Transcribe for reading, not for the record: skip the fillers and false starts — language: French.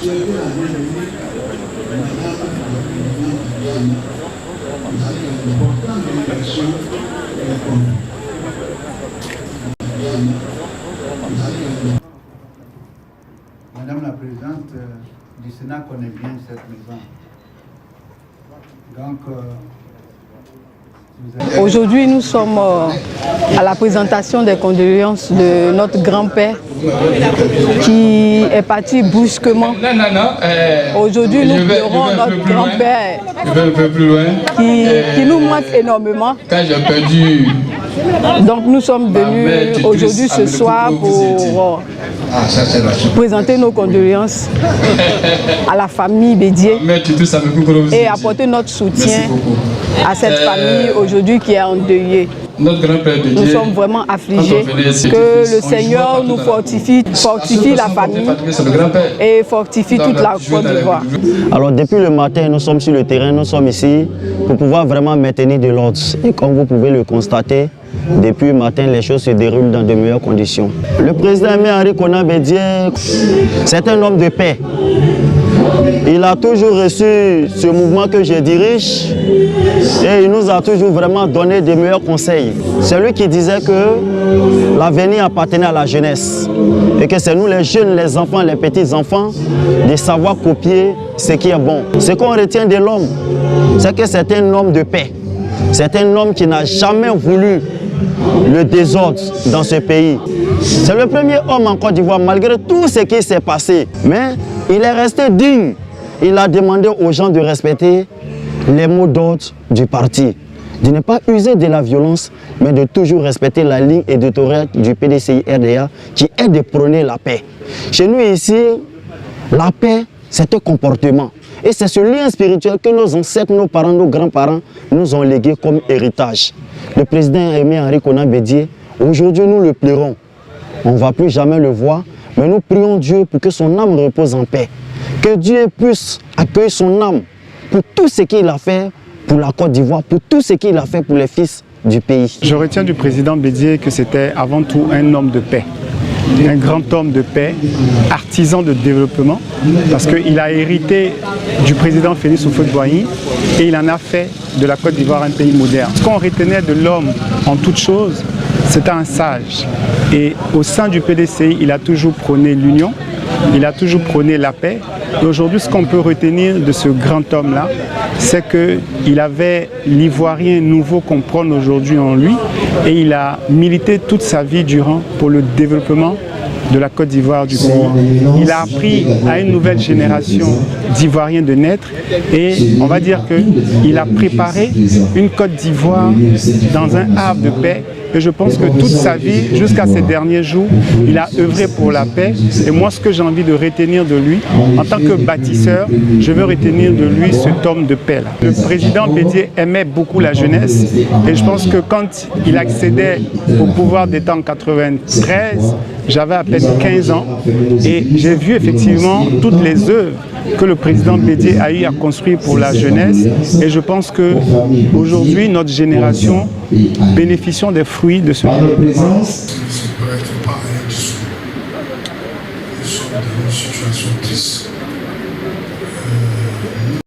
Madame la Présidente du Sénat connaît bien cette maison. Donc, aujourd'hui, nous sommes à la présentation des condoléances de notre grand-père qui est parti brusquement. Aujourd'hui, nous pleurons notre grand-père qui nous manque énormément. Donc nous sommes venus aujourd'hui ce soir pour présenter nos condoléances à la famille Bédié et apporter notre soutien à cette famille aujourd'hui qui est endeuillée. Nous sommes vraiment affligés que le Seigneur nous fortifie la famille et fortifie toute la Côte d'Ivoire. Alors depuis le matin, nous sommes sur le terrain, nous sommes ici pour pouvoir vraiment maintenir de l'ordre. Et comme vous pouvez le constater, depuis le matin, les choses se déroulent dans de meilleures conditions. Le président Aimé Henri Konan Bédié, c'est un homme de paix. Il a toujours reçu ce mouvement que je dirige et il nous a toujours vraiment donné des meilleurs conseils. C'est lui qui disait que l'avenir appartenait à la jeunesse et que c'est nous les jeunes, les enfants, les petits-enfants de savoir copier ce qui est bon. Ce qu'on retient de l'homme, c'est que c'est un homme de paix. C'est un homme qui n'a jamais voulu le désordre dans ce pays. C'est le premier homme en Côte d'Ivoire, malgré tout ce qui s'est passé. Mais il est resté digne. Il a demandé aux gens de respecter les mots d'ordre du parti. De ne pas user de la violence, mais de toujours respecter la ligne éditoriale du PDCI-RDA qui est de prôner la paix. Chez nous ici, la paix, c'est un comportement. Et c'est ce lien spirituel que nos ancêtres, nos parents, nos grands-parents nous ont légué comme héritage. Le président Aimé Henri Konan Bédié, aujourd'hui nous le pleurons. On ne va plus jamais le voir, mais nous prions Dieu pour que son âme repose en paix. Que Dieu puisse accueillir son âme pour tout ce qu'il a fait pour la Côte d'Ivoire, pour tout ce qu'il a fait pour les fils du pays. Je retiens du président Bédié que c'était avant tout un homme de paix. Un grand homme de paix, artisan de développement, parce qu'il a hérité du président Félix Houphouët-Boigny et il en a fait de la Côte d'Ivoire un pays moderne. Ce qu'on retenait de l'homme en toute chose, c'était un sage. Et au sein du PDCI, il a toujours prôné l'union, il a toujours prôné la paix. Et aujourd'hui, ce qu'on peut retenir de ce grand homme-là, c'est qu'il avait l'Ivoirien nouveau qu'on prône aujourd'hui en lui et il a milité toute sa vie durant pour le développement de la Côte d'Ivoire du pays. Il a appris à une nouvelle génération d'Ivoiriens de naître et on va dire qu'il a préparé une Côte d'Ivoire dans un havre de paix. Et je pense que toute sa vie, jusqu'à ces derniers jours, il a œuvré pour la paix. Et moi, ce que j'ai envie de retenir de lui, en tant que bâtisseur, je veux retenir de lui cet homme de paix. Le président Bédié aimait beaucoup la jeunesse. Et je pense que quand il accédait au pouvoir d'État en 1993, j'avais à peine 15 ans. Et j'ai vu effectivement toutes les œuvres que le président Bédié a eu à construire pour la jeunesse. Et je pense qu'aujourd'hui, notre génération bénéficions des fruits de ce présence. Ça ne peut être pas un dessous. Nous sommes dans une situation